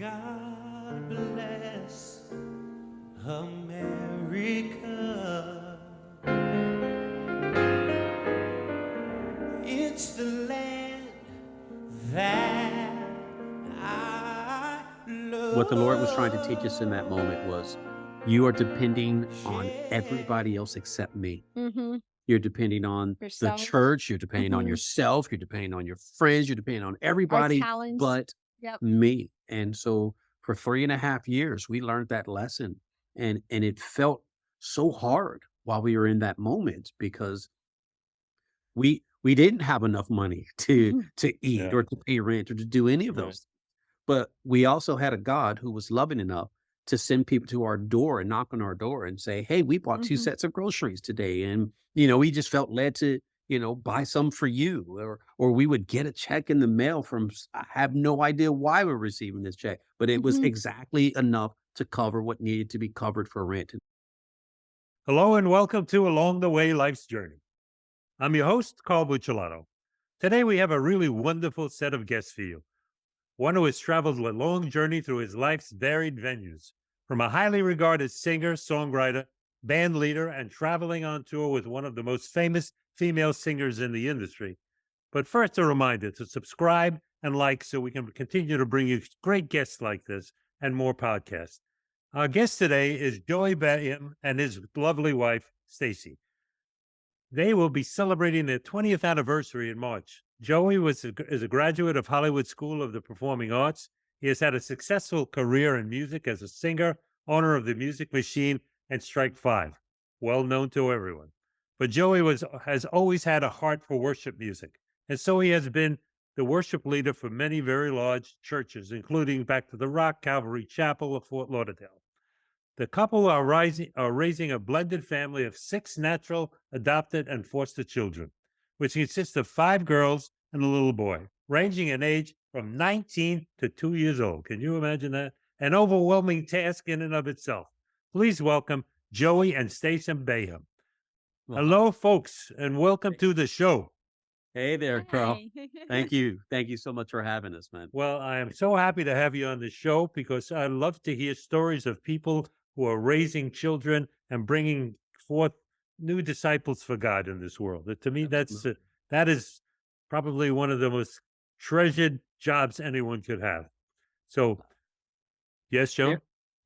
God bless America. It's the land that I love. What the Lord was trying to teach us in that moment was, you are depending on everybody else except me. Mm-hmm. You're depending on the Yourself. church, you're depending on Mhm. yourself, you're depending on your friends, you're depending on everybody talents. but Yep. me. And so for 3.5 years, we learned that lesson. And it felt so hard while we were in that moment because we didn't have enough money to eat Yeah. or to pay rent or to do any of Right. those. But we also had a God who was loving enough to send people to our door and knock on our door and say, "Hey, we bought 2 Mhm. sets of groceries today." And, we just felt led to, buy some for you. Or we would get a check in the mail from, I have no idea why we're receiving this check, but it was Mhm. exactly enough to cover what needed to be covered for rent. Hello and welcome to Along the Way Life's Journey. I'm your host, Carl Buccellato. Today we have a really wonderful set of guests for you. One who has traveled a long journey through his life's varied venues, from a highly regarded singer, songwriter, band leader, and traveling on tour with one of the most famous female singers in the industry. But first, a reminder to subscribe and like so we can continue to bring you great guests like this and more podcasts. Our guest today is Joey Baham and his lovely wife, Stacy. They will be celebrating their 20th anniversary in March. Joey is a graduate of Hollywood School of the Performing Arts. He has had a successful career in music as a singer, owner of the Music Machine and Strike Five, well known to everyone. But Joey has always had a heart for worship music, and so he has been the worship leader for many very large churches, including Back to the Rock, Calvary Chapel of Fort Lauderdale. The couple are raising a blended family of 6 natural, adopted, and foster children, which consists of 5 girls and a little boy, ranging in age from 19 to 2 years old. Can you imagine that? An overwhelming task in and of itself. Please welcome Joey and Stacy Baham. Well, Hello, folks, and welcome to the show. hey there, Carl. Hey. Thank you. Thank you so much for having us, man. Well, I am so happy to have you on the show because I love to hear stories of people who are raising children and bringing forth new disciples for God in this world. To me, that is probably one of the most treasured jobs anyone could have. So, yes, Joe?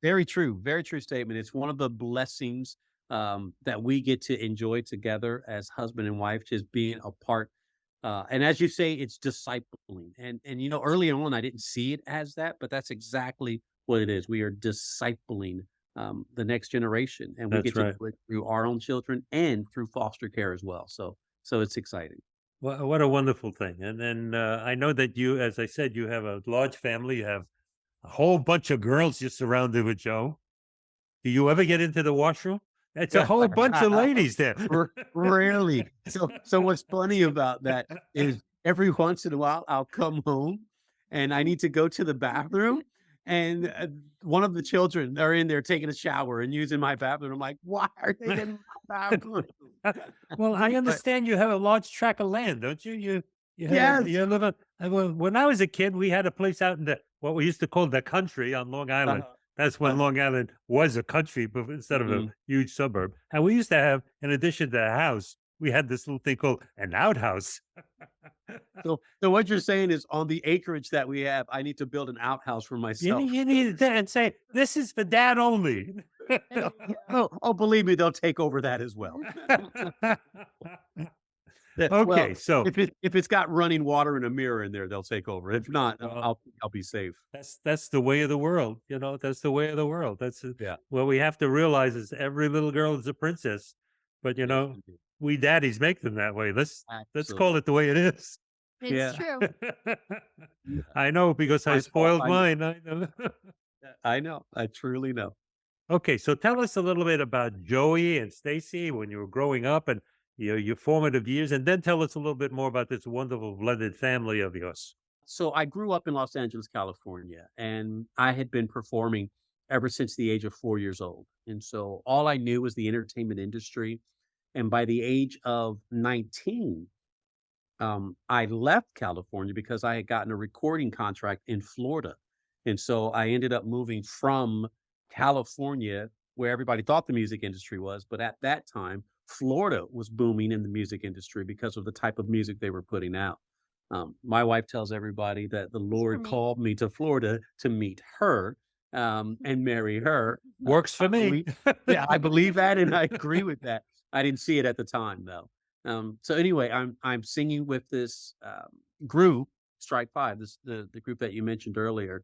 Very true. Very true statement. It's one of the blessings that we get to enjoy together as husband and wife, just being a part. And as you say, it's discipling. And early on, I didn't see it as that, but that's exactly what it is. We are discipling the next generation, and we That's get to right. do it through our own children and through foster care as well. So it's exciting. What a wonderful thing. And then I know that you, as I said, you have a large family. You have a whole bunch of girls you're surrounded with, Joe. Do you ever get into the washroom? It's a whole bunch of ladies there. Rarely. So what's funny about that is every once in a while I'll come home and I need to go to the bathroom, and one of the children are in there taking a shower and using my bathroom. I'm like, why are they in my bathroom? Well, I But understand you have a large tract of land, don't you? yes, You live on. When I was a kid, we had a place out in what we used to call the country on Long Island. uh, That's when uh, Long Island was a country, but instead of a mhm. huge suburb. And we used to have, in addition to a house, we had this little thing called an outhouse. So what you're saying is, on the acreage that we have, I need to build an outhouse for myself. You need to and say this is for dad only. Oh, believe me, they'll take over that as well. Well, Okay, so if it's got running water and a mirror in there, they'll take over. If not, well, I'll be safe. that's the way of the world. That's the way of the world. Yeah. What we have to realize is every little girl is a princess, but Yes, indeed. we daddies make them that way. Let's Absolutely. call it the way it is. It's Yeah. true. Yeah. I know because I My fault, spoiled I know. mine. I know. I know. I truly know. Okay, so tell us a little bit about Joey and Stacy when you were growing up and your formative years, and then tell us a little bit more about this wonderful blended family of yours. So I grew up in Los Angeles, California, and I had been performing ever since the age of 4 years old. And so all I knew was the entertainment industry. And by the age of 19, I left California because I had gotten a recording contract in Florida. And so I ended up moving from California, where everybody thought the music industry was, but at that time, Florida was booming in the music industry because of the type of music they were putting out. My wife tells everybody that the For Lord me. called me to Florida to meet her and marry her. Works for me. Yeah, I believe that, and I agree with that. I didn't see it at the time, though. So anyway, I'm singing with this group, Strike Five, the group that you mentioned earlier,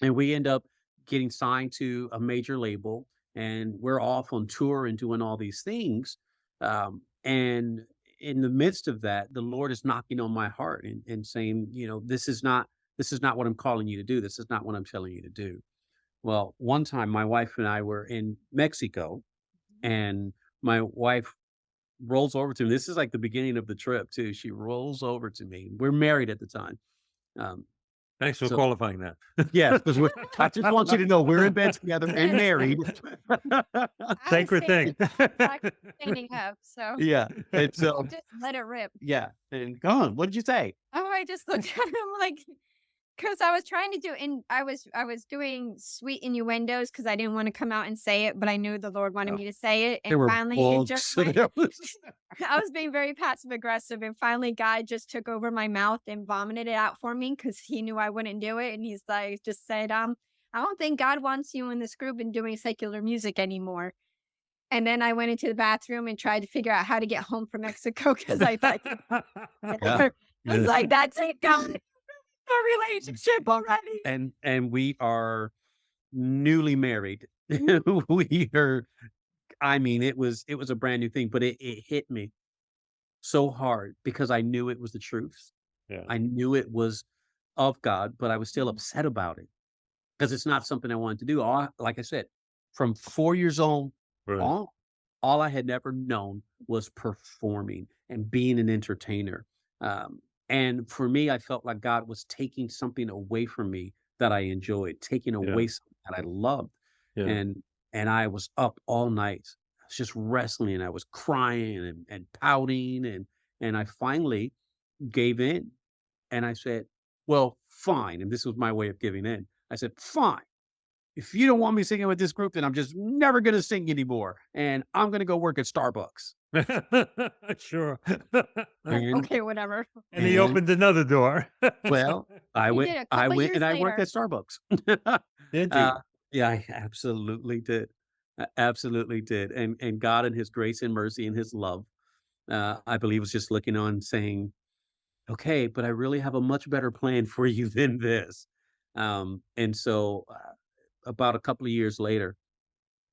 and we end up getting signed to a major label, and we're off on tour and doing all these things. And in the midst of that, the Lord is knocking on my heart and saying, this is not what I'm calling you to do. This is not what I'm telling you to do. Well, one time my wife and I were in Mexico, and my wife rolls over to me. This is like the beginning of the trip too. She rolls over to me. We're married at the time. Um, Thanks for so qualifying that. yes, because I just want you to know we're in bed together and Yes. married. I was Sacred saying thing. exactly standing up, so Yeah, and I'll so just let it rip. yeah, and go on. What did you say? Oh, I just looked at him like, because I was trying to do, and I was doing sweet innuendos because I didn't want to come out and say it, but I knew the Lord wanted Oh, me to say it, there and were finally it just bugs. went. I was being very passive aggressive, and finally God just took over my mouth and vomited it out for me because he knew I wouldn't do it, and he's like, just said, I don't think God wants you in this group and doing secular music anymore. And then I went into the bathroom and tried to figure out how to get home from Mexico because I thought Yeah. I was like, that's it, God. A relationship already. And we are newly married. We are. I mean, it was a brand new thing, but it hit me so hard because I knew it was the truth. Yeah. I knew it was of God, but I was still Mhm. upset about it because it's not something I wanted to do. Like I said, from 4 years old Right. on, all I had never known was performing and being an entertainer. And for me, I felt like God was taking something away from me that I enjoyed, taking Yeah. away something that I loved. Yeah. And I was up all night. I was just wrestling. I was crying and pouting. And I finally gave in. And I said, well, fine. And this was my way of giving in. I said, fine. If you don't want me singing with this group, then I'm just never going to sing anymore. And I'm going to go work at Starbucks. Sure. And, Okay, whatever. And he and opened another door. well, I You went, did a I couple went years and I worked later. at Starbucks. Did you? Yeah, I absolutely did. I absolutely did. And God and his grace and mercy and his love, I believe was just looking on saying, okay, but I really have a much better plan for you than this. And so about a couple of years later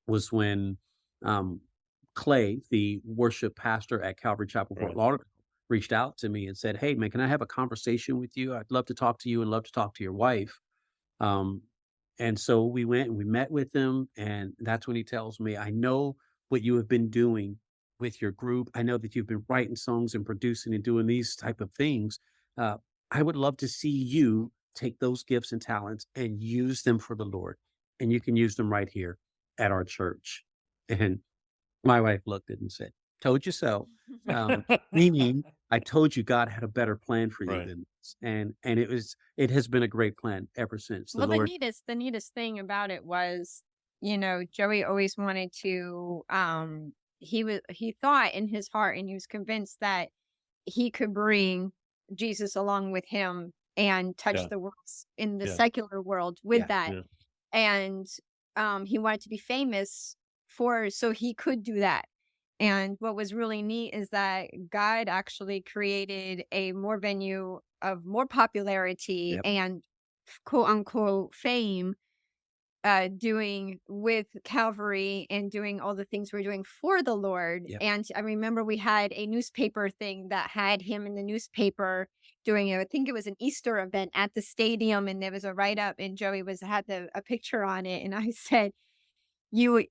was when um, Clay, the worship pastor at Calvary Chapel, Fort Right. Lauderdale, reached out to me and said, hey, man, can I have a conversation with you? I'd love to talk to you and love to talk to your wife. Um, and so we went and we met with him. And that's when he tells me, I know what you have been doing with your group. I know that you've been writing songs and producing and doing these type of things. Uh, I would love to see you take those gifts and talents and use them for the Lord. And you can use them right here at our church. And my wife looked at it and said, told you so. Meaning I told you God had a better plan for you Right. than this. And it has been a great plan ever since. The Well, Lord, the neatest thing about it was, Joey always wanted to, he thought in his heart and he was convinced that he could bring Jesus along with him and touch Yeah. the world in the Yeah. secular world with Yeah. that. Yeah. And he wanted to be famous so he could do that. And what was really neat is that God actually created a more venue of more popularity Yep. and quote unquote fame, doing with Calvary and doing all the things we're doing for the Lord. Yep. And I remember we had a newspaper thing that had him in the newspaper doing I think it was an Easter event at the stadium, and there was a write up, and Joey had a picture on it, and I said, you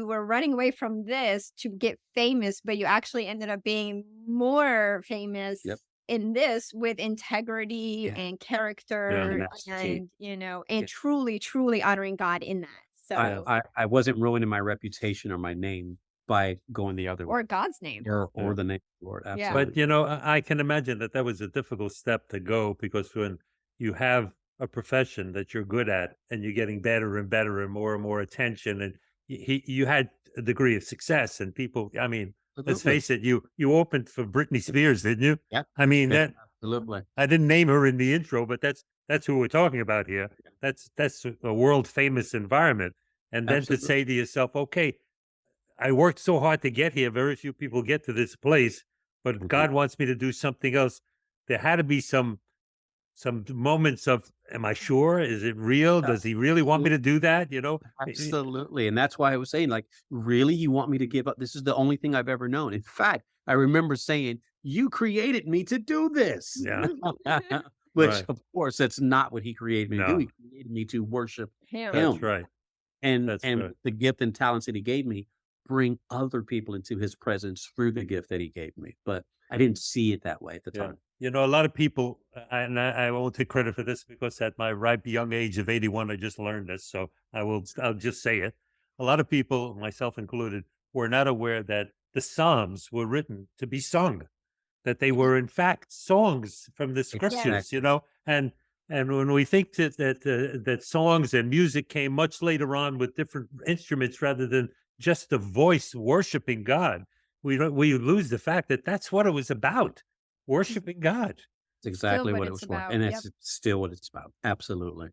were running away from this to get famous, but you actually ended up being more famous Yep. in this with integrity Yeah. and And character that's the key. and Yeah. and truly honoring God in that. I, So, I wasn't ruining my reputation or my name by going the other way or God's name. or Yeah. the name of the Lord. Yeah. Absolutely. But I can imagine that was a difficult step to go, because when you have a profession that you're good at, and you're getting better and better and more attention, and you had a degree of success, and people. I mean, let's Absolutely. face it, you opened for Britney Spears, didn't you? Yeah. I mean Yeah. that. Absolutely. I didn't name her in the intro, but that's who we're talking about here. That's a world famous environment, and then to Absolutely. say to yourself, okay, I worked so hard to get here. Very few people get to this place, but Mhm. God wants me to do something else. There had to be some moments of, am I sure? Is it real? Does he really want me to do that? You know? Absolutely, and that's why I was saying, like, "Really? You want me to give up? This is the only thing I've ever known." In fact, I remember saying, "You created me to do this." Yeah. Which, Right. of course, that's not what he created me to do. No. He created me to worship Him. That's him, right. and That's and right. the gift and talents that he gave me, bring other people into his presence through the gift that he gave me, but I didn't see it that way at the Yeah. time. You know, a lot of people, and I won't take credit for this because at my ripe young age of 81, I just learned this. So I'll just say it. A lot of people, myself included, were not aware that the Psalms were written to be sung, that they were in fact songs from the scriptures, Exactly. you know, and when we think that songs and music came much later on with different instruments rather than just the voice worshiping God, we lose the fact that that's what it was about, worshiping God. It's exactly what what it it's was for, about. and Yep. it's still what it's about. Absolutely.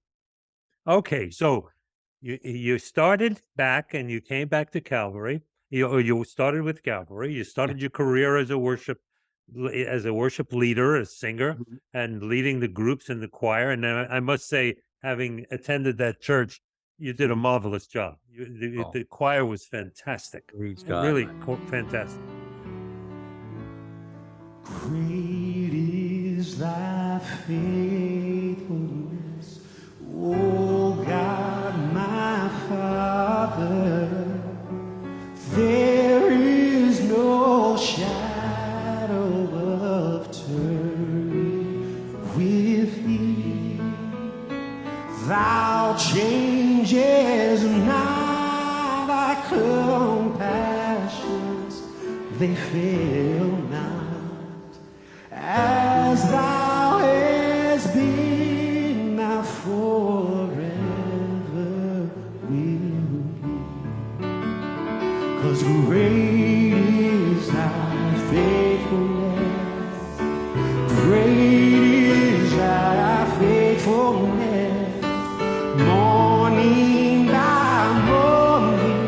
Okay, so you started back and you came back to Calvary. You started with Calvary. You started your career as a worship leader, a singer, Mhm. and leading the groups in the choir. And I must say, having attended that church, you did a Mhm. marvelous job. Oh, The choir was fantastic, praise God. really fantastic. Great is thy faithfulness, O God, my Father. There is no shadow of turning with thee. Thou changes not, thy compassions, they fail not. As thou hast been, thou forever will be. 'Cause great is thy faithfulness, great is thy faithfulness. Morning by morning,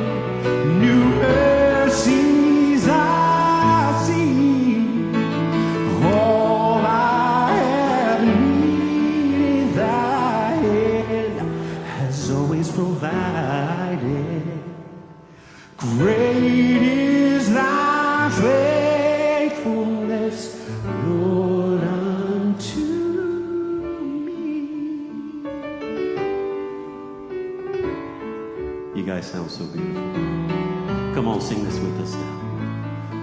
new mercies I see. All I have needed, thy hand has always provided. Great is thy faithfulness, Lord, unto me. You guys sound so beautiful. Come on, sing this with us now.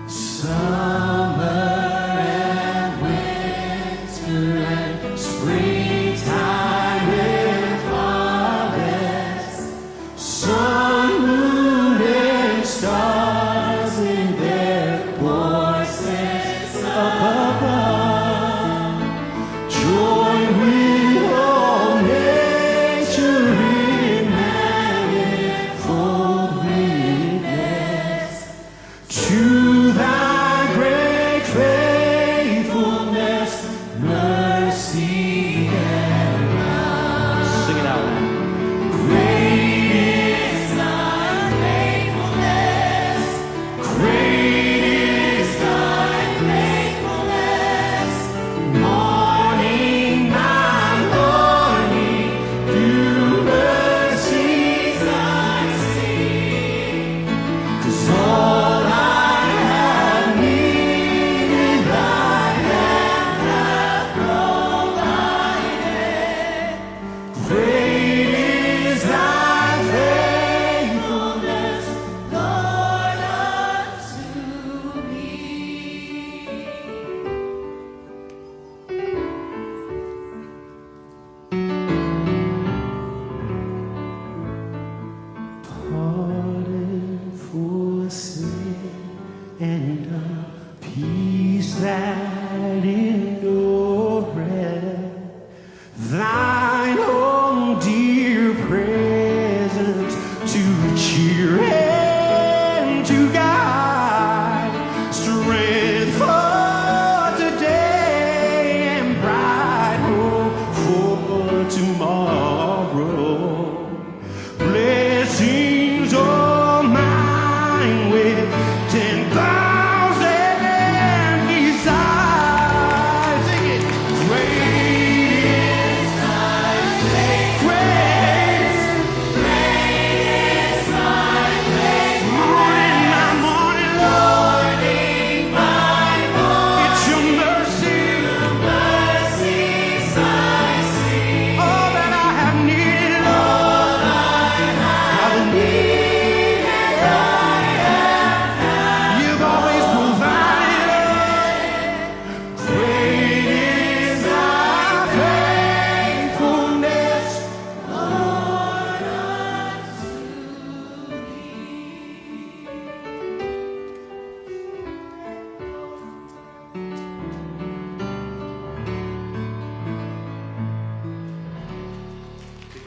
Summer and winter and springtime and harvest, sun, moon, and stars in their courses up above, join with all nature in manifold witness to thy great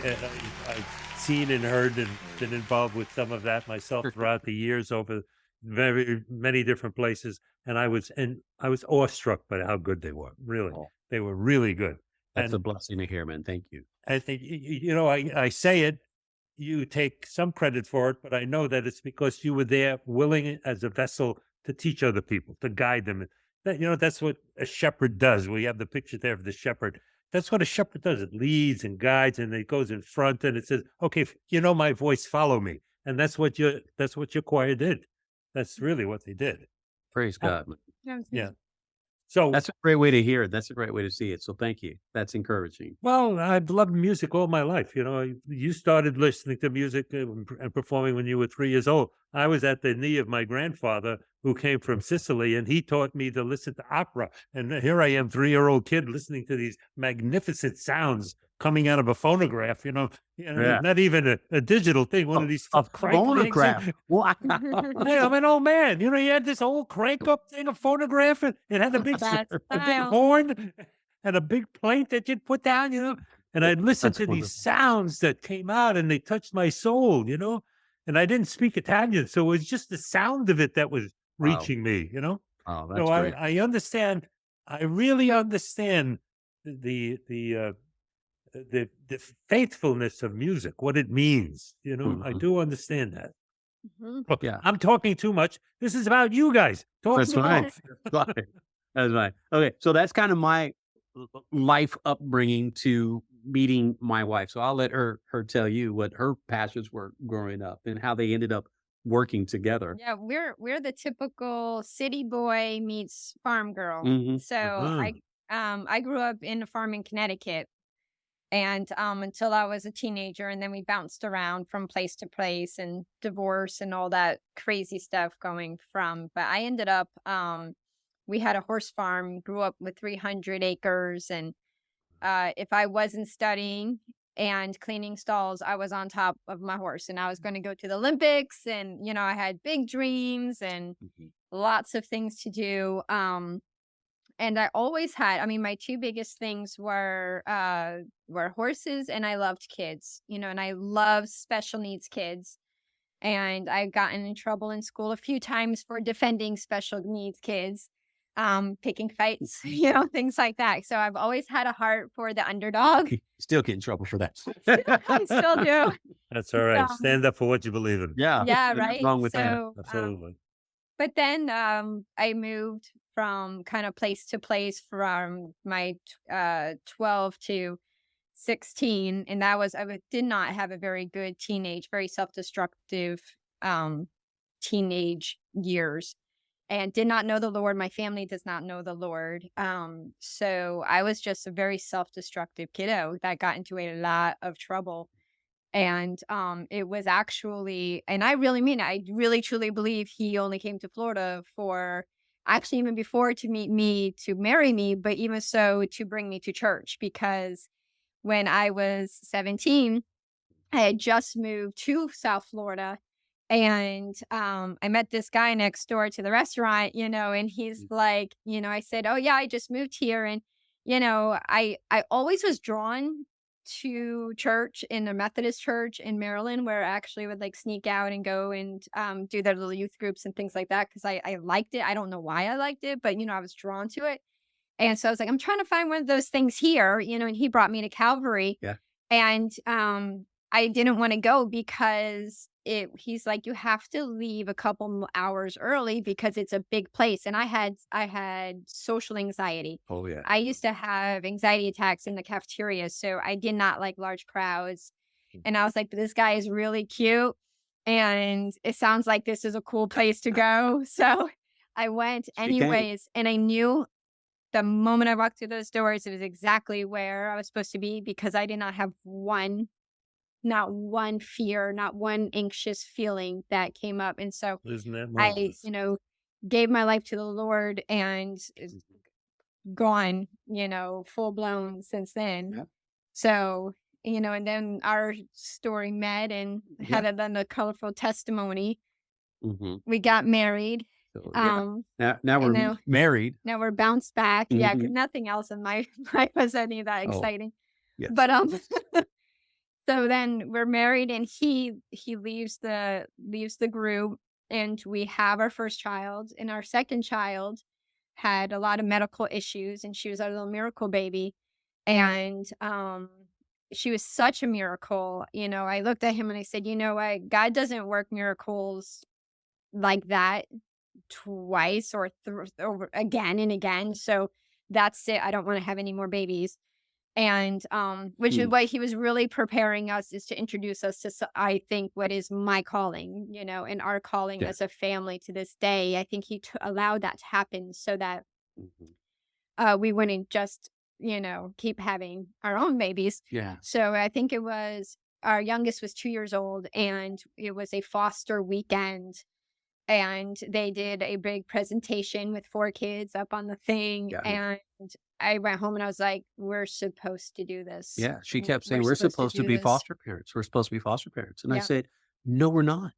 I've seen and heard and been involved with some of that myself throughout the years over very many different places. And I was awestruck by how good they were. Really, Oh, they were really good. that's a And blessing to hear, man. Thank you. I think I say it. You take some credit for it, but I know that it's because you were there, willing as a vessel to teach other people, to guide them. That's what a shepherd does. We have the picture there of the shepherd. That's what a shepherd does. It leads and guides, and it goes in front, and it says, "Okay, you know my voice, follow me." And that's what your choir did. That's really what they did. Praise God. Yeah. So That's a great way to hear it. That's a great way to see it. So thank you. That's encouraging. well, I've loved music all my life. You started listening to music and performing when you were 3 years old. I was at the knee of my grandfather, who came from Sicily, and he taught me to listen to opera. And here I am, 3-year-old kid, listening to these magnificent sounds coming out of a phonograph. Yeah. Not even a digital thing. One of these A crank things. phonograph. Wow. Hey, I'm an old man. You had this old crank up thing, a phonograph, and it had a big horn and a big plate that you'd put down, and I'd listen That's to these wonderful. sounds that came out, and they touched my soul, and I didn't speak Italian. So it was just the sound of it that was Wow. reaching me, Oh, that's So great. I understand. I really understand the faithfulness of music, what it means. I Mhm. do understand that. Mhm. Look, Yeah. I'm talking too much. This is about you guys. Talk That's along. right. That's right. That's right. Okay. So that's kind of my life upbringing to meeting my wife. So I'll let her tell you what her passions were growing up and how they ended up working together. Yeah, we're the typical city boy meets farm girl. Mhm. So Uh-huh. I grew up in a farm in Connecticut, and until I was a teenager, and then we bounced around from place to place, and divorce and all that crazy stuff going from. But I ended up we had a horse farm, grew up with 300 acres, and if I wasn't studying and cleaning stalls, I was on top of my horse, and I was going to go to the Olympics, and I had big dreams and Mhm. lots of things to do. And I always had, I mean, my two biggest things were horses, and I loved kids, and I love special needs kids. And I've gotten in trouble in school a few times for defending special needs kids, picking fights, things like that. So I've always had a heart for the underdog. Still get in trouble for that. I still do. That's all right. Um, Stand up for what you believe in. Yeah. Yeah, Nothing right. wrong with that. So, Absolutely. but then I moved from kind of place to place from my 12 to 16, and did not have a very good very self-destructive teenage years, and did not know the Lord. My family does not know the Lord. So I was just a very self-destructive kiddo that got into a lot of trouble. And it was actually, and I really mean it, I really truly believe he only came to Florida for, actually even before, to meet me, to marry me, but even so to bring me to church, because when I was 17, I had just moved to South Florida, and I met this guy next door to the restaurant, and he's like, I said, "Oh yeah, I just moved here." And I always was drawn to church, in a Methodist church in Maryland, where I actually would like sneak out and go and do their little youth groups and things like that, because I liked it. I don't know why I liked it, but I was drawn to it. And so I was like, I'm trying to find one of those things here, and he brought me to Calvary. Yeah. And I didn't want to go because he's like, you have to leave a couple hours early because it's a big place. And I had social anxiety. Oh yeah. I used to have anxiety attacks in the cafeteria, so I did not like large crowds. And I was like, this guy is really cute, and it sounds like this is a cool place to go. So I went came. anyways, and I knew the moment I walked through those doors, it was exactly where I was supposed to be, because I did not have not one fear, not one anxious feeling that came up. And so Isn't that I, marvelous? gave my life to the Lord, and gone, full blown since then. Yep. So, and then our story met and had a colorful testimony. Mhm. We got married. So, yeah. Now we're now- married. Now we're bounced back. Yeah, 'cause Mhm. nothing else in my life was any of that Oh, exciting. yes. But So then we're married, and he leaves the group, and we have our first child, and our second child had a lot of medical issues, and she was our little miracle baby. And she was such a miracle. I looked at him and I said, you know what? God doesn't work miracles like that twice or over again and again. So that's it. I don't want to have any more babies. And which is what he was really preparing us, is to introduce us to I think what is my calling, and our calling Yeah. as a family to this day. I think he allowed that to happen so that we wouldn't just keep having our own babies. Yeah. So I think our youngest was 2 years old, and it was a foster weekend, and they did a big presentation with 4 kids up on the thing. Yeah. And I went home and I was like, we're supposed to do this. Yeah. She kept saying, we're supposed to do be this." foster parents. We're supposed to be foster parents. And I Yeah. said, no, we're not.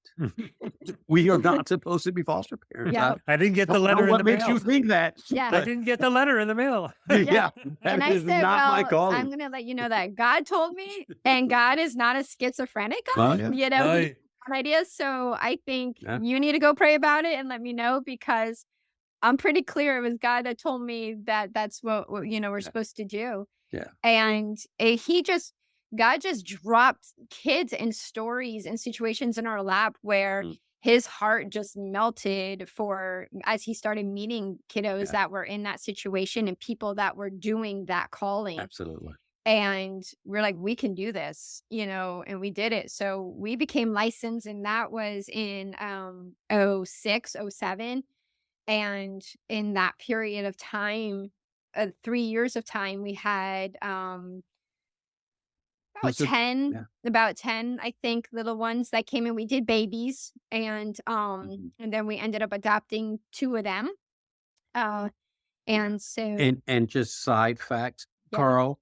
We are not supposed to be foster parents. Yeah. I didn't get the I don't know letter in the what makes mail. you think that. Yeah. I didn't get the letter in the mail. Yeah. And That I is said, not my well, calling. I'm going to let you know that God told me, and God is not a schizophrenic God, Well, He Right. had ideas. So I think Yeah. you need to go pray about it and let me know, because I'm pretty clear it was God that told me that that's what we're Yeah. supposed to do. Yeah. And God just dropped kids and stories and situations in our lap where his heart just melted as he started meeting kiddos that were in that situation and people that were doing that calling. Absolutely. And we're like, we can do this, and we did it. So we became licensed, and that was in 06, 07. And in that period of time, 3 years of time, we had Was it- about 10, I think, little ones that came in. We did babies, and then we ended up adopting 2 of them. And so And just side fact, Yeah. Carl,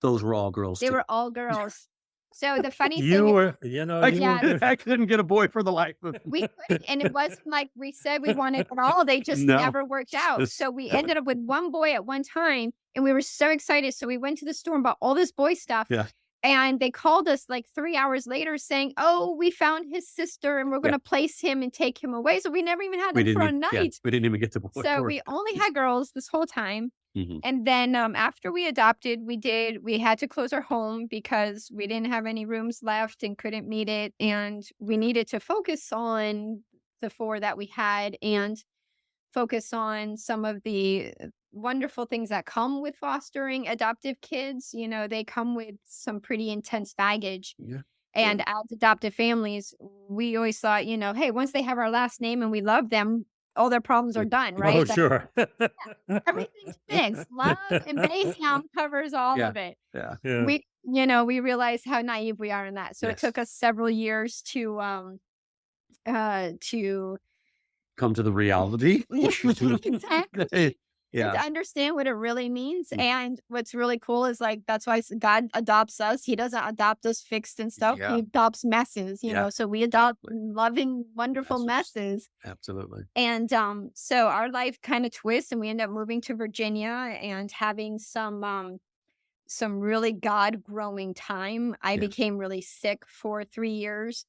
those were all girls. they too. were all girls. So the funny You thing, were, Yeah. I couldn't get a boy for the life of me. we couldn't, and it wasn't like we said we wanted it all. They just No. never worked out. Just- So we ended up with 1 boy at one time, and we were so excited. So we went to the store and bought all this boy stuff. Yeah. And they called us like 3 hours later saying, "Oh, we found his sister, and we're going to place him and take him away." So we never even had We them for a didn't, night. we didn't even get the boy. So for we it. only had girls this whole time. Mhm. And then after we adopted, we had to close our home because we didn't have any rooms left and couldn't meet it. And we needed to focus on the 4 that we had and focus on some of the wonderful things that come with fostering adoptive kids. They come with some pretty intense baggage. Yeah. And as adoptive families, we always thought, hey, once they have our last name and we love them, all their problems are done, right? Oh, That sure. everything's fixed. Love and mayhem covers all Yeah. of it. Yeah. Yeah. We realized how naive we are in that. So Yes. it took us several years to Come to the reality. Exactly. Yeah. to understand what it really means. Mm. And what's really cool is like that's why God adopts us. He doesn't adopt us fixed and stuff. Yeah. He adopts messes, you Yeah. know. So we adopt loving, wonderful messes. Absolutely. And so our life kind of twists, and we end up moving to Virginia and having some really God growing time. I Yes. became really sick for 3 years.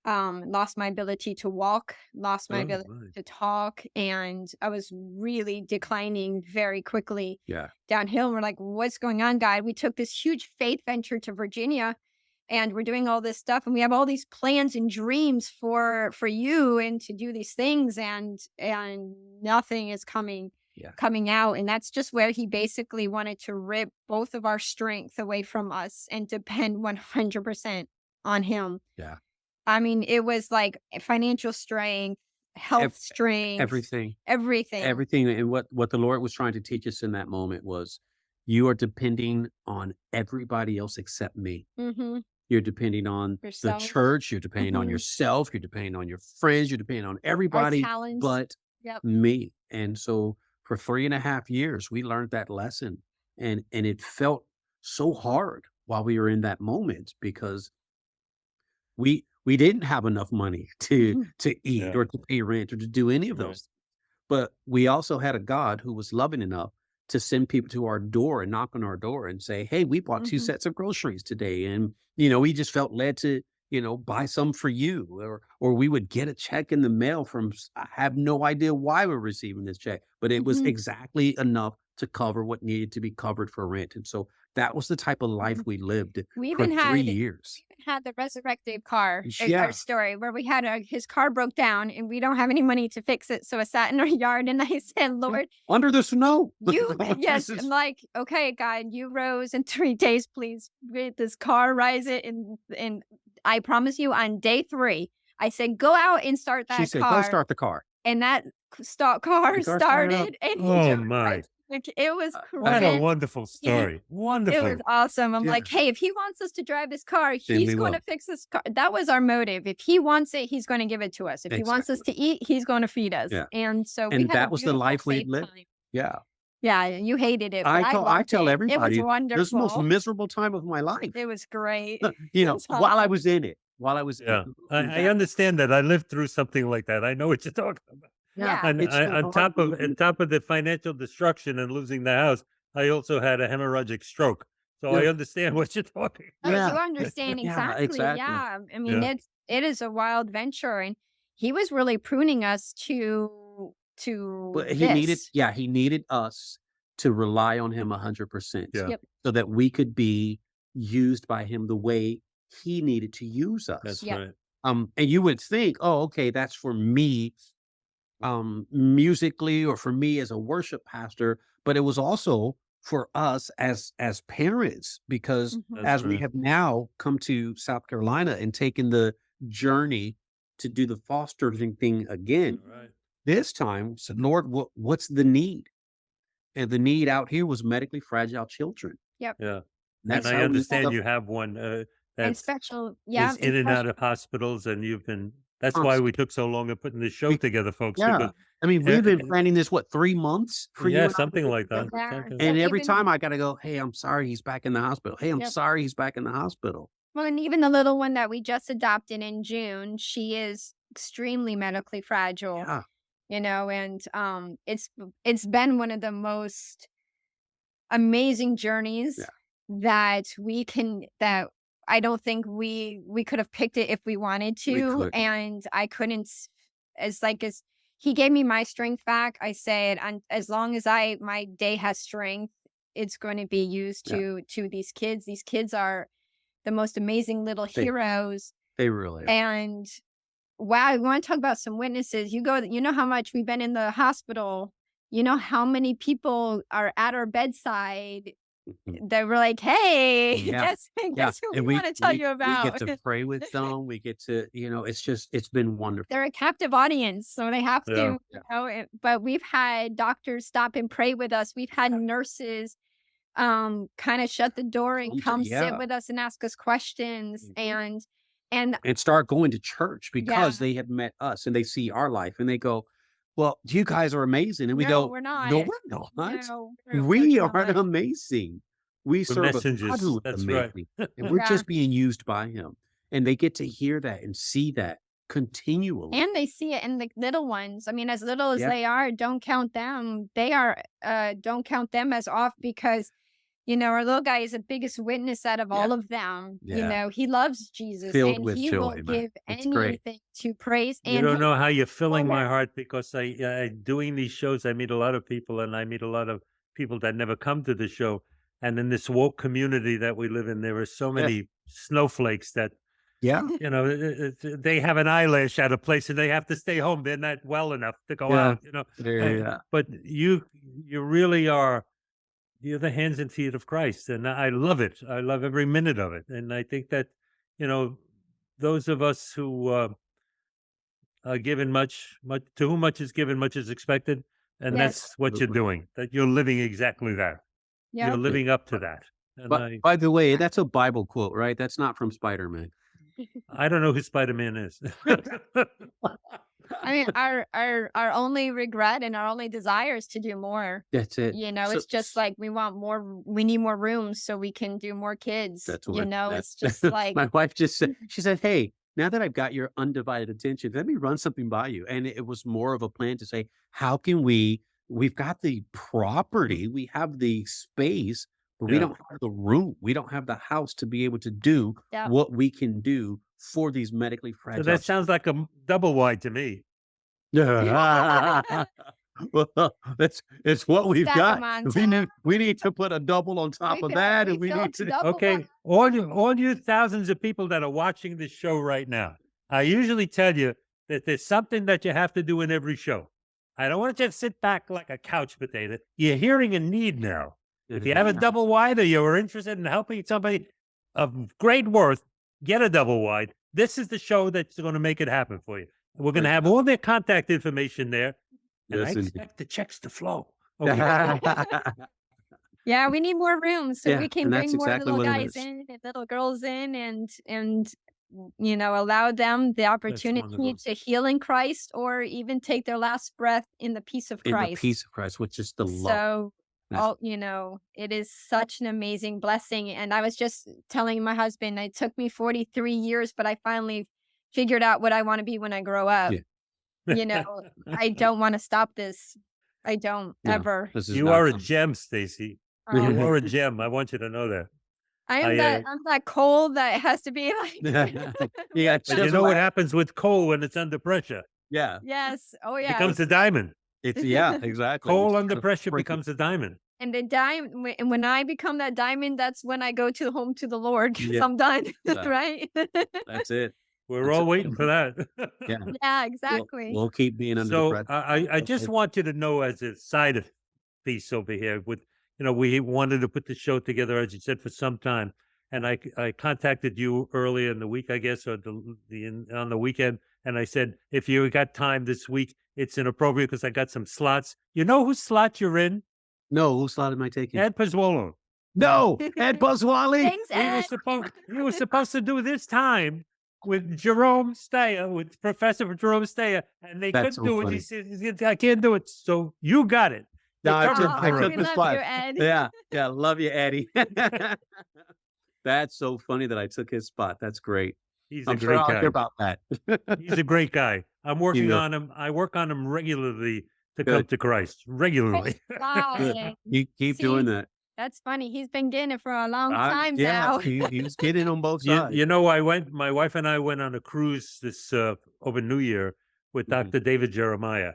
Lost my ability to walk, lost my Oh, ability my. to talk, and I was really declining very quickly Yeah. downhill. And we're like, what's going on, God? We took this huge faith venture to Virginia, and we're doing all this stuff, and we have all these plans and dreams for you and to do these things, and nothing is coming out. And that's just where he basically wanted to rip both of our strength away from us and depend 100% on him. Yeah. I mean, it was like financial strength, health strength, Everything. everything. And what the Lord was trying to teach us in that moment was you are depending on everybody else except me. Mm-hmm. You're depending on Yourself. the church. You're depending on Mhm. yourself. You're depending on your friends. You're depending on Our everybody talents. but Yep. me. And so for 3.5 years, we learned that lesson. And it felt so hard while we were in that moment because we didn't have enough money to eat Yeah. or to pay rent or to do any of Right. those. But we also had a God who was loving enough to send people to our door and knock on our door and say, hey, we bought 2 sets of groceries today. And, we just felt led to, buy some for you. Or we would get a check in the mail I have no idea why we're receiving this check, but it was exactly enough to cover what needed to be covered for rent. And so that was the type of life we lived We for even 3 years. had the resurrected car Yeah. our story where we had his car broke down and we don't have any money to fix it, so it sat in our yard. And I said, Lord, Under the snow. you yes, This is- I'm like, okay, God, you rose in 3 days, please get this car, rise it, and I promise you, on day 3, I said, go out and start that She said, car. go start the car. And that car The car started up. started, and he Oh, drove my. right- it was What a crazy. wonderful story. It Wonderful. was awesome. I'm Yeah. like, hey, if he wants us to drive this car, Then he's we going will. to fix this car. That was our motive. If he wants it, he's going to give it to us. If he wants us to eat, he's going to feed us. Yeah. And so we And had a that was the beautiful, life we'd safe lived. time. Yeah. Yeah, you hated it. But I loved tell it. everybody, It was wonderful. this is the most miserable time of my life. It was great. was While I awesome. was in it. Yeah, I understand that. I lived through something like that. I know what you're talking about. Yeah. And It's so on top of hard. the financial destruction and losing the house, I also had a hemorrhagic stroke. So Yeah. I understand what you're talking. Oh, Yeah. you understand Yeah, exactly. exactly. Yeah. I mean, Yeah. it is a wild venture, and he was really pruning us to But he this. needed us to rely on him 100%. Yeah. Yep. So that we could be used by him the way he needed to use us. That's Yeah. right. And you would think, oh, okay, that's for me, musically, or for me as a worship pastor, but it was also for us as parents, because Mhm. That's as we right. have now come to South Carolina and taken the journey to do the fostering thing again, Right. this time said, Lord, what's the need? And the need out here was medically fragile children. Yeah. That's And how I we understand felt. you have one And that's special, yeah. is in and out of hospitals, and you've been. That's why we took so long in putting this show We- together, folks. Yeah. Because I mean, we've been and- planning this, 3 months for you? yeah, and I? something like that. Yeah. Something- So And every even- time I got to go, hey, I'm sorry he's back in the hospital. Hey, I'm Yep. sorry he's back in the hospital. Well, and even the little one that we just adopted in June, she is extremely medically fragile. Yeah. And it's been one of the most amazing journeys that I don't think we could have picked it if we wanted to. couldn't. And I couldn't. As he gave me my strength back, I said, as long as my day has strength, it's going to be used to these kids. These kids are the most amazing little heroes. They really are. And wow, we want to talk about some witnesses. You know how much we've been in the hospital. You know how many people are at our bedside Mhm. that were like, hey, Yeah. guess who And we want to tell you about? We get to pray with them. We get to, it's been wonderful. They're a captive audience, so they have to, Yeah. but we've had doctors stop and pray with us. We've had nurses kind of shut the door and come sit with us and ask us questions. Mhm. And And start going to church because Yeah. they have met us and they see our life and they go, well, you guys are amazing. And we No, go, we're not. no, we're not. no, We we're are not. amazing. We serve a messengers. God who is That's right. amazing. And we're Yeah. just being used by him. And they get to hear that and see that continually. And they see it in the little ones. I mean, as little as Yeah. they are, don't count them. Don't count them as off, because, our little guy is the biggest witness out of all of them. Yeah. He loves Jesus, Filled and with he joy, will man. give It's great. anything to praise. You And don't know how you're filling my Well, heart, because I doing these shows, I meet a lot of people, and I meet a lot of people that never come to the show. And in this woke community that we live in, there are so many snowflakes that, Yeah. they have an eyelash at a place and they have to stay home. They're not well enough to go Yeah. out, Yeah. But you really are. You're the hands and feet of Christ, and I love it. I love every minute of it. And I think that, those of us who are given much, to whom much is given, much is expected, and Yes. that's what you're doing. That you're living exactly that. yeah, You're living up to that. And But by the way, that's a Bible quote, right? That's not from Spider-Man. I don't know who Spider-Man is. I mean, our only regret and our only desire is to do more. That's it. It's just like we need more rooms so we can do more kids. That's what It's just like my wife just said. She said, "Hey, now that I've got your undivided attention, let me run something by you." And it was more of a plan to say, how can we we've got the property, we have the space, but we Yeah. don't have the room. We don't have the house to be able to do Yeah. what we can do for these medically So fragile. that sounds like a double wide to me. Well, it's what we've Stack got. 'em on We need to put a double on top of that, and we fill need to to. double Okay, up. all you thousands of people that are watching this show right now, I usually tell you that there's something that you have to do in every show. I don't want you to sit back like a couch potato. You're hearing a need now. If you have a double wide or you're interested in helping somebody of great worth get a double wide, this is the show that's going to make it happen for you. We're going to have all their contact information there, and I Yes, indeed. expect the checks to flow. Okay. Yeah, we need more room so Yeah, we can and that's bring more exactly little what it guys is. in and little girls in and allow them the opportunity wonderful. to heal in Christ or even take their last breath in the peace of In the Christ. peace of Christ, which is the love. So That's- it is such an amazing blessing. And I was just telling my husband, it took me 43 years, but I finally figured out what I want to be when I grow up. Yeah. I don't want to stop this. I don't No, ever. this is You not are a something- gem, Stacy. Um, You are a gem. I want you to know that. I'm that coal that has to be like You got But you know what happens with coal when it's under pressure? Yeah, yes. Oh It yeah. becomes a diamond. it's exactly. Coal It's under gotta pressure break it. becomes a diamond. And and when I become that diamond, that's when I go to home to the Lord because Yeah. I'm done. Yeah. Right? That's it. We're That's all it. waiting for that. Yeah, Yeah, exactly. we'll keep being under the So pressure. I just want you to know, as a side piece over here, with we wanted to put the show together, as you said, for some time, and I contacted you earlier in the week, I guess, or on the weekend, and I said, if you got time this week, it's inappropriate because I got some slots. You know whose slot you're in? No, whose slot am I taking? Ed Pizzuolo. No, Ed Buzzwally. Thanks, Ed. We were supposed to do this time with Jerome Steyer, with Professor Jerome Steyer, and they That's couldn't so do it. funny. He said, I can't do it. So you got it. No, I You're took, covered I for took it. we the love spot. you, Ed. Yeah, love you, Eddie. That's so funny that I took his spot. That's great. He's a I'm sure great I'll guy. hear about that. He's a great guy. I'm working will. on him. I work on him regularly to Good. come to Christ. Regularly. Wow. Good. You keep See? doing that. That's funny. He's been getting it for a long time now. he's getting on both You, sides. you know, my wife and I went on a cruise this over New Year with Mhm. Dr. David Jeremiah.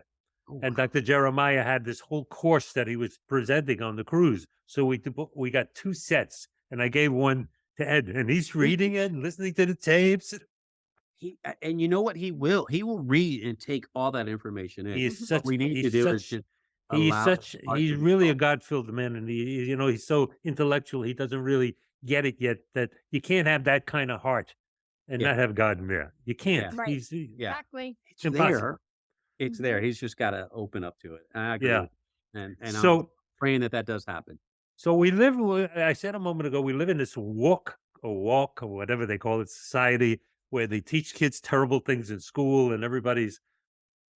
Oh, And wow. Dr. Jeremiah had this whole course that he was presenting on the cruise. So we got 2 sets, and I gave one to Ed, and he's reading it and listening to the tapes. And you know what? He will read and take all that information in. He is What such. we need to He's do is such. just He's allow such. his heart He's to be really a open. God-filled man, and he's so intellectual. He doesn't really get it yet that you can't have that kind of heart and Yeah. not have God in there. You can't. Right. Yeah. Exactly. It's impossible. there. It's there. He's just got to open up to it. I agree. Yeah. And I'm So praying that does happen. So we live. I said a moment ago, we live in this walk or whatever they call it society where they teach kids terrible things in school, and everybody's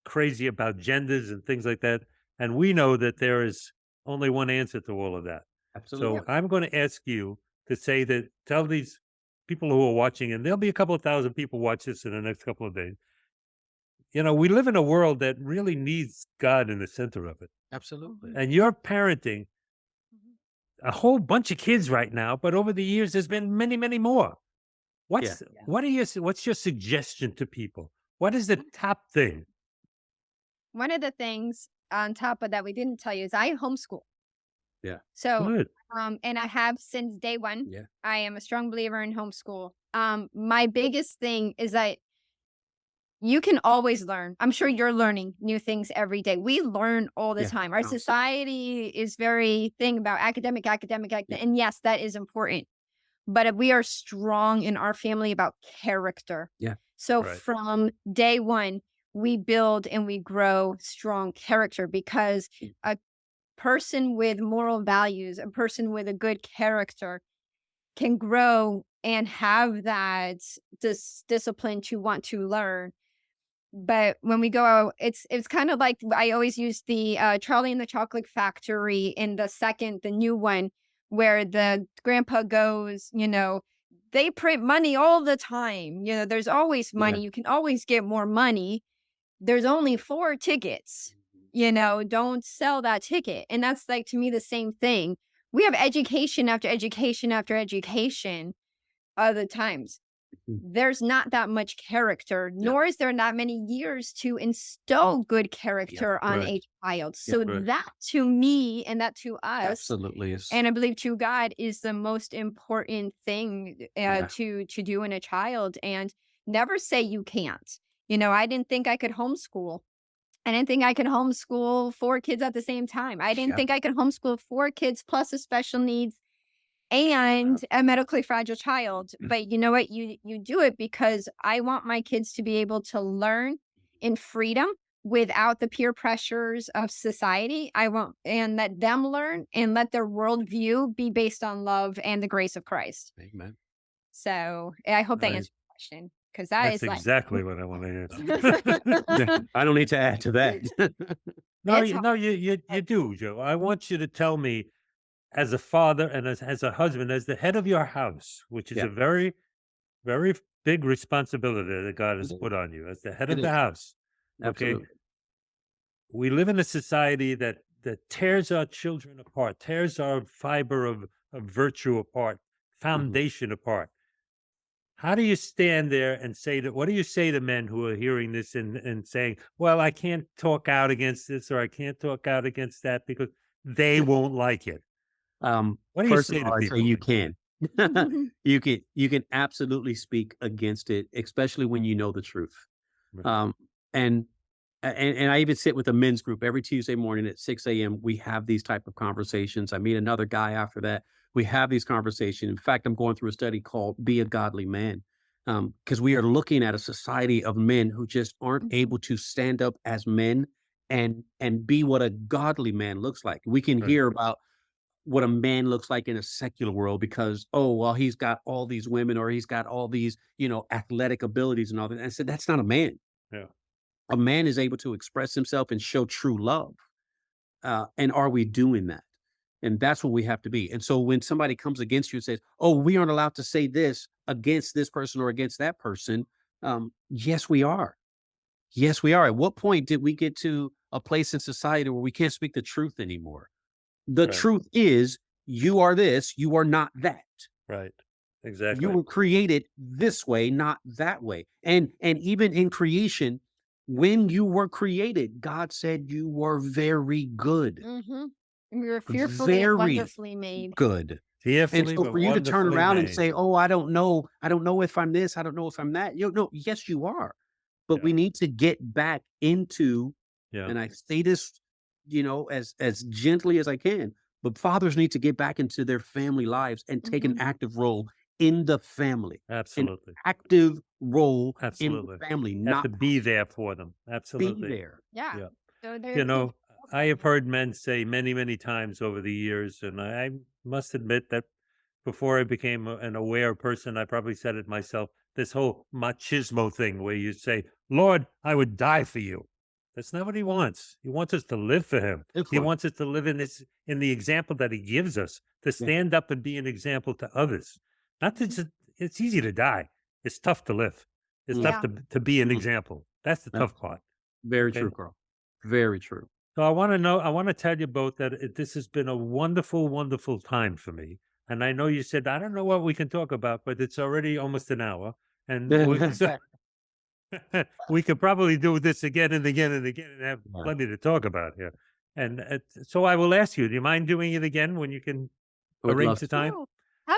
crazy about genders and things like that. And we know that there is only one answer to all of that. Absolutely. So I'm going to ask you to tell these people who are watching, and there'll be a couple of thousand people watch this in the next couple of days. We live in a world that really needs God in the center of it. Absolutely. And you're parenting a whole bunch of kids right now, but over the years, there's been many, many more. What's your suggestion to people? What is the top thing? One of the things on top of that we didn't tell you is I homeschool. Yeah. So Good. and I have since day one. Yeah. I am a strong believer in homeschool. My biggest thing is that you can always learn. I'm sure you're learning new things every day. We learn all the Yeah, time. Our constantly. society is very thing about academic, and yes, that is important. But we are strong in our family about character. Yeah. So Right. from day one, we build and we grow strong character because a person with moral values, a person with a good character can grow and have that discipline to want to learn. But when we go out, it's kind of like I always use the Charlie and the Chocolate Factory in the new one, where the grandpa goes, they print money all the time. There's always money. You can always get more money. There's only 4 tickets. don't sell that ticket. And that's like, to me, the same thing. We have education after education after education other times. There's not that much character, nor is there not many years to instill good character on a child. So that to me and that to us, absolutely is. and I believe to God, is the most important thing to do in a child. And never say you can't. I didn't think I could homeschool. I didn't think I could homeschool 4 kids at the same time. I didn't think I could homeschool 4 kids plus a special needs and a medically fragile child. But you know what? You do it because I want my kids to be able to learn in freedom without the peer pressures of society. And let them learn and let their worldview be based on love and the grace of Christ. Amen. So I hope that Right. answers your question. Because That's is exactly what I want to answer. I don't need to add to that. No, It's you do, Joe. I want you to tell me, as a father and as a husband, as the head of your house, which is Yeah. a very, very big responsibility that God has put on you as the head It of the is. house. Okay, Absolutely. we live in a society that tears our children apart, tears our fiber of virtue apart, foundation apart. How do you stand there and say that? What do you say to men who are hearing this and saying, well, I can't talk out against this or I can't talk out against that because they won't like it? What do you First say of to all, I people? say you can. You can absolutely speak against it, especially when you know the truth. Right. And I even sit with a men's group every Tuesday morning at 6 a.m. We have these type of conversations. I meet another guy after that. We have these conversations. In fact, I'm going through a study called Be a Godly Man, because we are looking at a society of men who just aren't able to stand up as men and be what a godly man looks like. We can Right. hear about what a man looks like in a secular world because, oh, well, he's got all these women or he's got all these, athletic abilities and all that. And I said, that's not a man. Yeah. A man is able to express himself and show true love. And are we doing that? And that's what we have to be. And so when somebody comes against you and says, oh, we aren't allowed to say this against this person or against that person. Yes, we are. Yes, we are. At what point did we get to a place in society where we can't speak the truth anymore? The Right. truth is you are this, you are not that. Right. Exactly. You were created this way, not that way. And even in creation, when you were created, God said you were very good. We were fearfully and Very wonderfully made. good. And Fearfully, so but for you to turn wonderfully around and made. say, "Oh, I don't know if I'm this, I don't know if I'm that." No, yes, you are. But Yeah. we need to get back into, Yeah. and I say this, as gently as I can, but fathers need to get back into their family lives and take an active role in the family. An Absolutely. active role in Absolutely. the family, Have not to be there for them. be Absolutely. there. Yeah. Yeah. So You know, I have heard men say many, many times over the years, and I must admit that before I became an aware person, I probably said it myself, this whole machismo thing where you say, Lord, I would die for you. That's not what he wants. He wants us to live for him. He wants us to live in the example that he gives us, to stand up and be an example to others. Not to just, it's easy to die. It's tough to live. It's tough to be an example. That's the tough part. Very Okay. true, Carl. Very true. So I want to tell you both that this has been a wonderful, wonderful time for me. And I know you said, I don't know what we can talk about, but it's already almost an hour. And we could probably do this again and again and again and have plenty to talk about here. And so I will ask you, do you mind doing it again when you can arrange the time? Oh,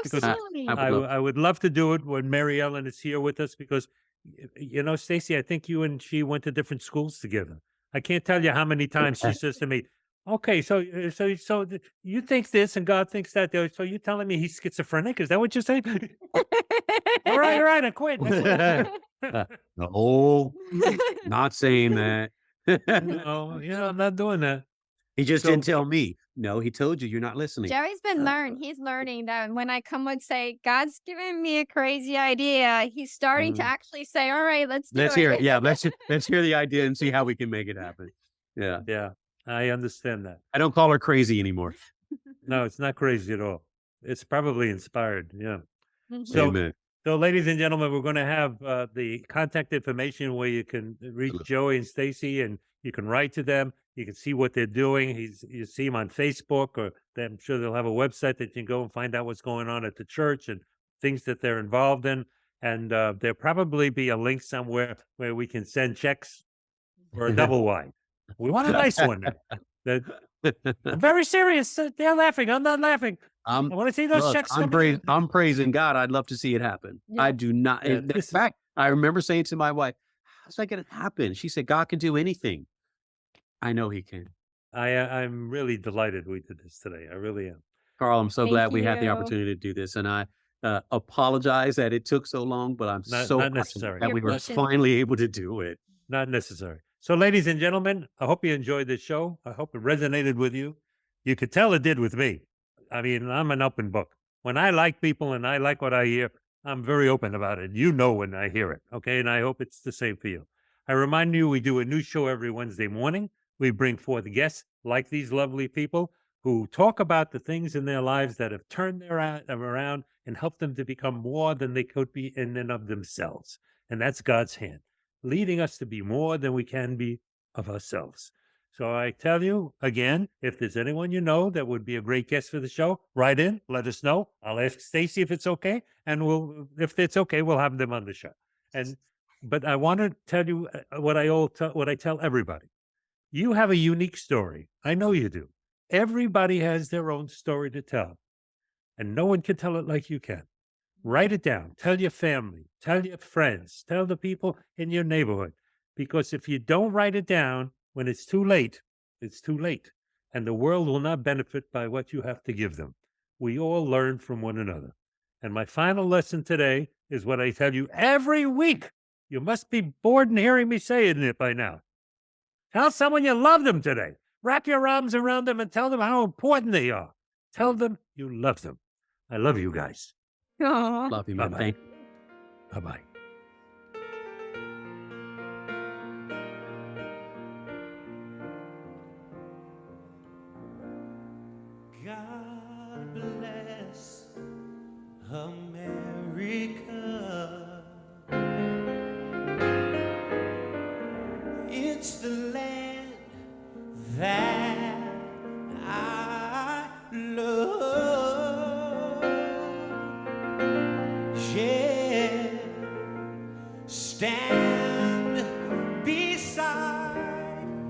Because absolutely. I would love to do it when Mary Ellen is here with us because, Stacy, I think you and she went to different schools together. I can't tell you how many times she says to me, okay, so you think this and God thinks that. So you're telling me he's schizophrenic? Is that what you're saying? all right, I quit. No, not saying that. No, I'm not doing that. He just So- didn't tell me. No, he told you you're not listening. Jerry's been he's learning that when I come and say, God's giving me a crazy idea, he's starting to actually say, all right, let's do Let's it. hear it. Yeah, let's hear the idea and see how we can make it happen. Yeah. Yeah, I understand that. I don't call her crazy anymore. No, it's not crazy at all. It's probably inspired. Yeah. So, Amen. So, ladies and gentlemen, we're going to have the contact information where you can reach Joey and Stacy, and you can write to them. You can see what they're doing. You see them on Facebook, or I'm sure they'll have a website that you can go and find out what's going on at the church and things that they're involved in. And there'll probably be a link somewhere where we can send checks for a double wide. We want a nice one now. I'm very serious. They're laughing. I'm not laughing. I want to see those Look, checks. I'm praising God. I'd love to see it happen. Yeah. I do not. Yeah, In fact, I remember saying to my wife, "How's that going to happen?" She said, "God can do anything." I know He can. I'm really delighted we did this today. I really am. Carl, I'm so Thank glad we had the you. opportunity to do this, and I apologize that it took so long, but I'm Not so not happy necessary. that we were Patient. finally able to do it. Not necessary. So, ladies and gentlemen, I hope you enjoyed this show. I hope it resonated with you. You could tell it did with me. I mean, I'm an open book. When I like people and I like what I hear, I'm very open about it. You know when I hear it, okay? And I hope it's the same for you. I remind you, we do a new show every Wednesday morning. We bring forth guests like these lovely people who talk about the things in their lives that have turned them around and helped them to become more than they could be in and of themselves. And that's God's hand, leading us to be more than we can be of ourselves. So I tell you again, if there's anyone you know that would be a great guest for the show, write in, let us know. I'll ask Stacy if it's okay, and if it's okay, we'll have them on the show. But I want to tell you what I tell everybody. You have a unique story. I know you do. Everybody has their own story to tell, and no one can tell it like you can. Write it down. Tell your family. Tell your friends. Tell the people in your neighborhood. Because if you don't write it down, when it's too late, it's too late. And the world will not benefit by what you have to give them. We all learn from one another. And my final lesson today is what I tell you every week. You must be bored in hearing me saying it by now. Tell someone you love them today. Wrap your arms around them and tell them how important they are. Tell them you love them. I love you guys. Aw. Love you, man. Bye-bye. Thank Bye-bye. God bless America. It's the land that I love. Yeah, stand beside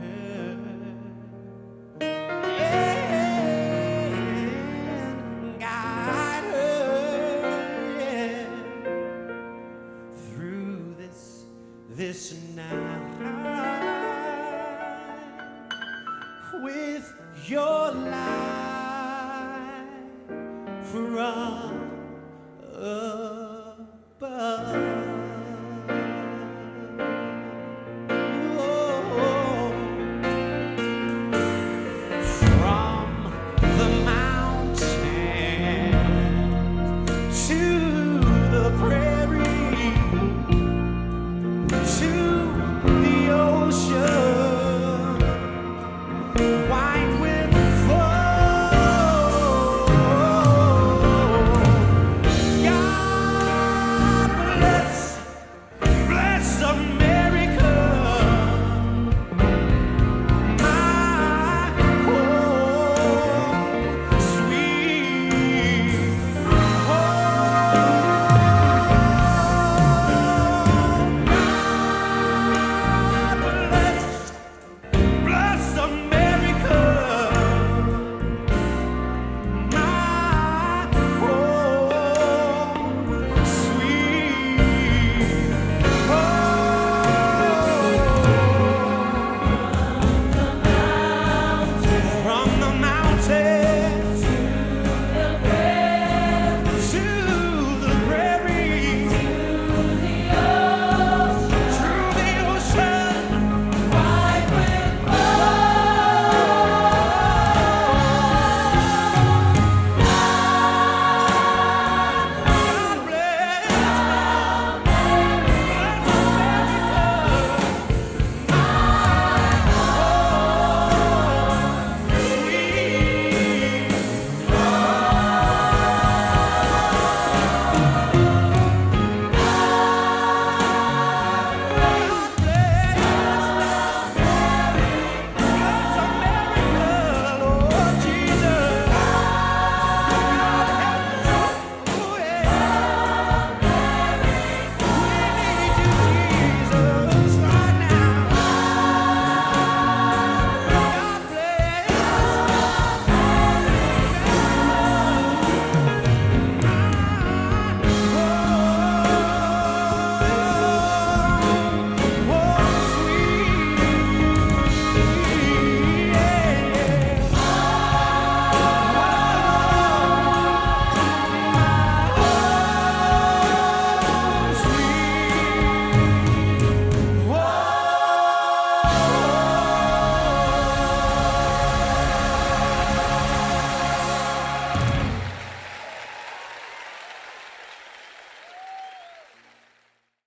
her and guide her, yeah, through this night with your light from